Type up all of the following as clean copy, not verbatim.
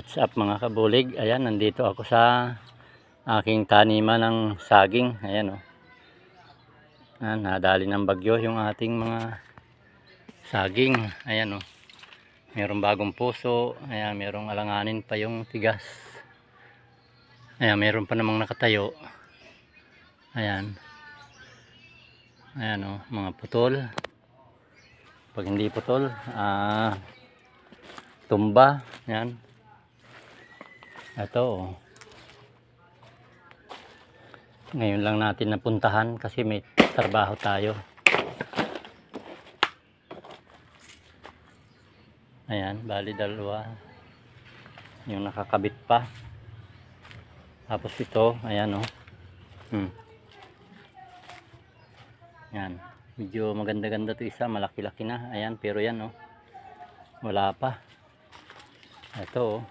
What's up mga kabulig? Ayan, nandito ako sa aking taniman ng saging. Ayan o. Nadali ng bagyo yung ating mga saging. Ayan o. Merong bagong puso. Ayan, merong alanganin pa yung tigas. Ayan, meron pa namang nakatayo. Ayan. Ayan o, mga putol. Pag hindi putol, tumba. Ayan. Ito, ngayon lang natin napuntahan kasi may trabaho tayo. Ayan, bali dalawa yung nakakabit pa. Tapos ito, ayan o. Ayan, medyo maganda-ganda to isa, malaki-laki na. Ayan, pero yan o, wala pa. Ito o,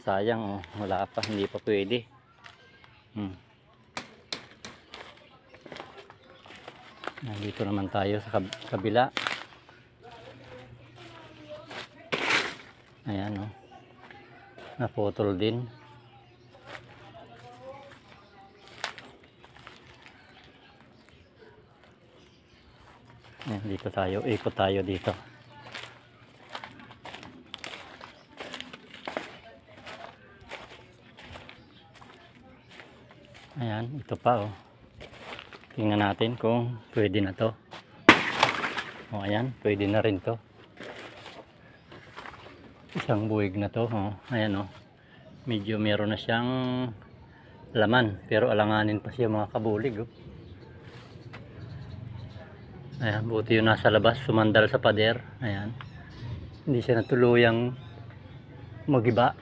sayang o, wala pa, hindi pa pwede. Nandito naman tayo sa kabila. Ayan o, naputol din. Ayan, dito tayo, ikot tayo dito. Ayan, ito pa o. Tingnan natin kung pwede na to. O ayan, pwede na rin to. Isang buwig na to. O, ayan o. Medyo meron na siyang laman. Pero alanganin pa siya mga kabulig. O. Ayan, buti yung nasa labas. Sumandal sa pader. Ayan. Hindi siya natuluyang magiba.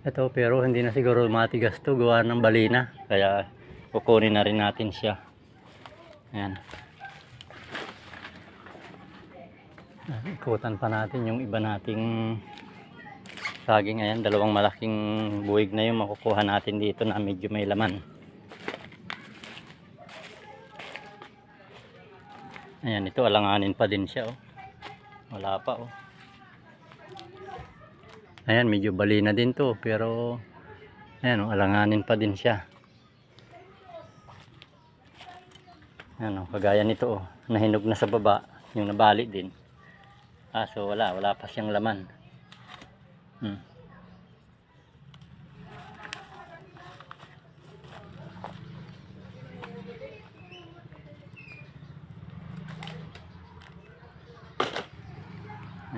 Ito pero hindi na siguro matigas to, gawa ng balina, kaya kukunin na rin natin siya. Ayan. Ikutan pa natin yung iba nating saging. Ayan, dalawang malaking buwig na yung makukuha natin dito na medyo may laman. Ayan, ito alanganin pa din siya oh. Wala pa oh. Ayan, medyo balina din to, pero ayan, alanganin pa din siya. Ayan, kagaya nito, nahinog na sa baba, yung nabali din. So wala pa siyang laman.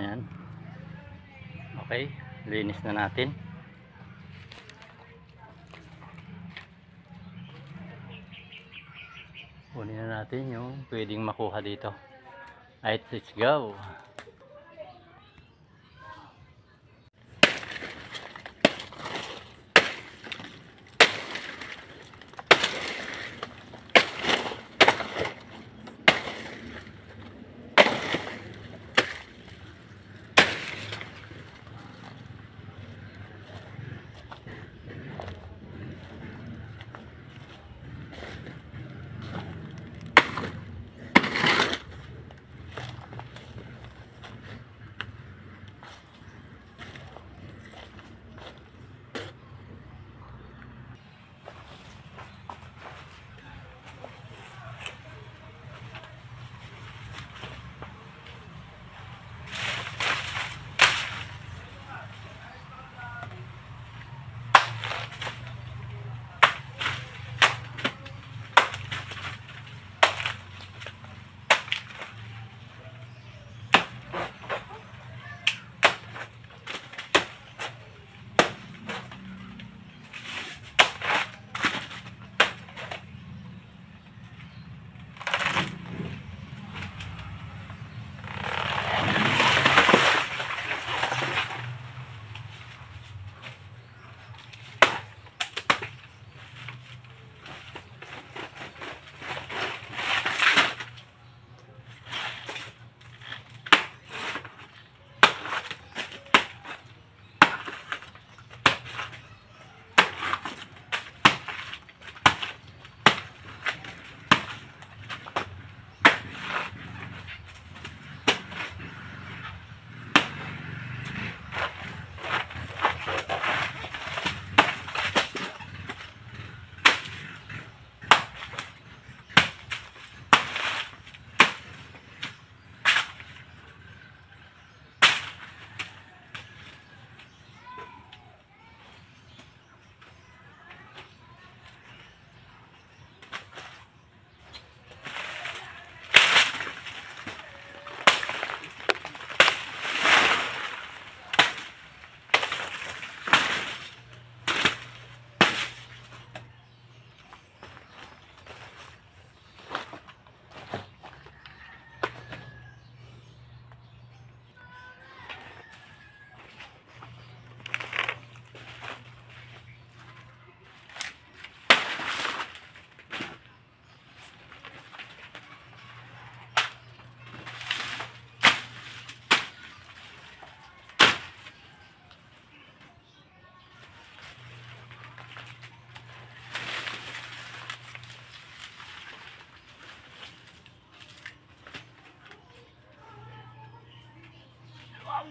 Ayan. Okay, linis na natin. Kunin na natin yung pwedeng makuha dito. Alright, let's go.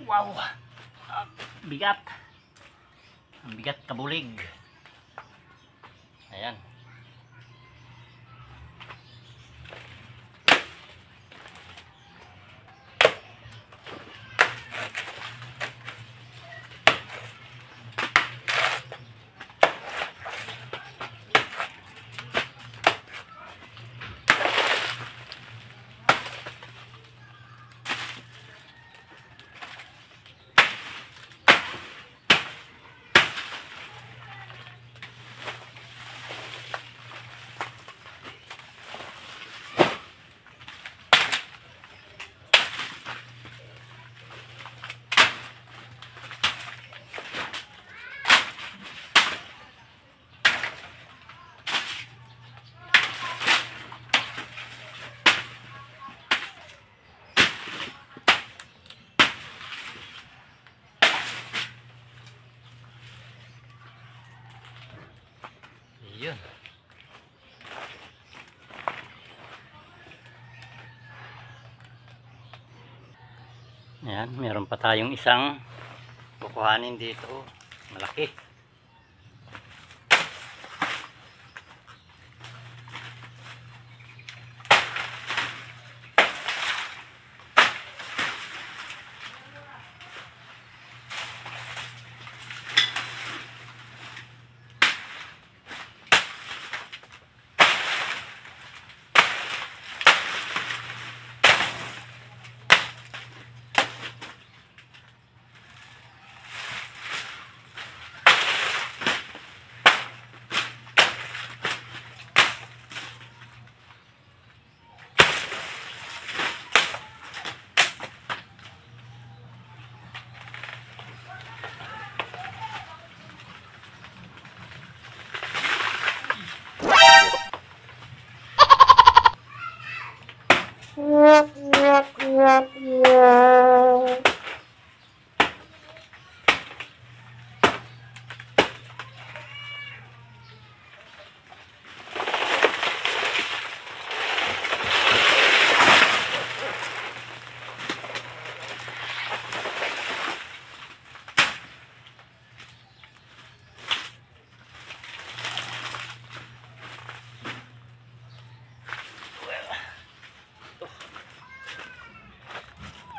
Wow! Bigat! Ang bigat kabulig. Ayan. Yun. Ayan, meron pa tayong isang kukuhanin dito. Malaki.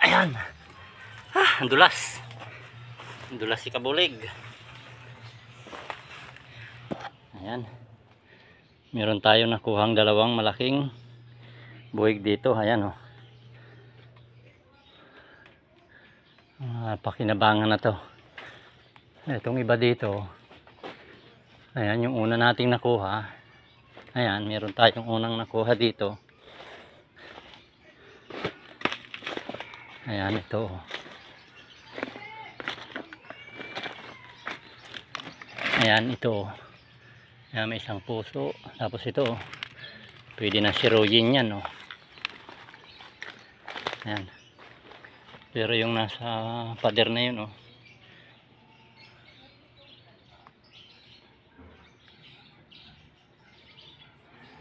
Ayan. Ang dulas. Ang dulas si kabulig. Ayan. Meron tayo nakuhang dalawang malaking buwig dito. Ayan, oh. Pakinabangan na to. Itong iba dito. Ayan, yung una nating nakuha. Ayan, meron tayong unang nakuha dito. Ayan, ito. Ayan, ito. Ayan, may isang puso. Tapos ito, pwede na siruyin yan, oh. Ayan. Pero yung nasa pader na yun, oh.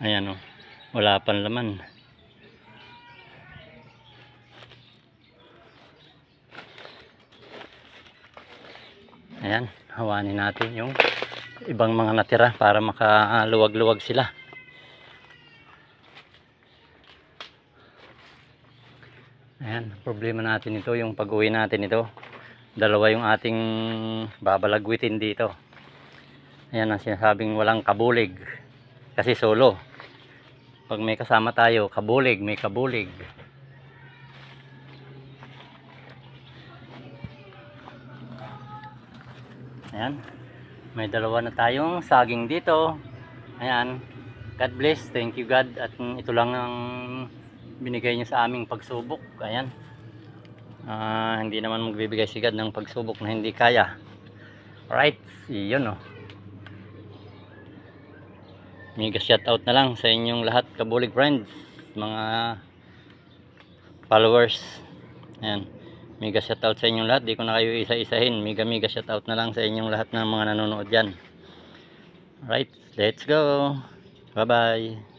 Ayan, oh. Wala pang laman. Ayan, hawanin natin yung ibang mga natira para makaluwag-luwag sila. Ayan, problema natin ito, yung pag-uwi natin ito. Dalawa yung ating babalagwitin dito. Ayan ang sinasabing walang kabulig. Kasi solo. Pag may kasama tayo, kabulig, may kabulig. Ayan. May dalawa na tayong saging dito. Ayan. God bless. Thank you God. At ito lang ang binigay niyo sa aming pagsubok. Ayan. Hindi naman magbibigay si God ng pagsubok na hindi kaya. Alright. Yun, oh. Mega shoutout na lang sa inyong lahat, kabulig friends. Mga followers. Ayan. Mega shoutout sa inyong lahat. Di ko na kayo isa-isahin. Mega shoutout na lang sa inyong lahat ng mga nanonood dyan. Alright, let's go. Bye bye.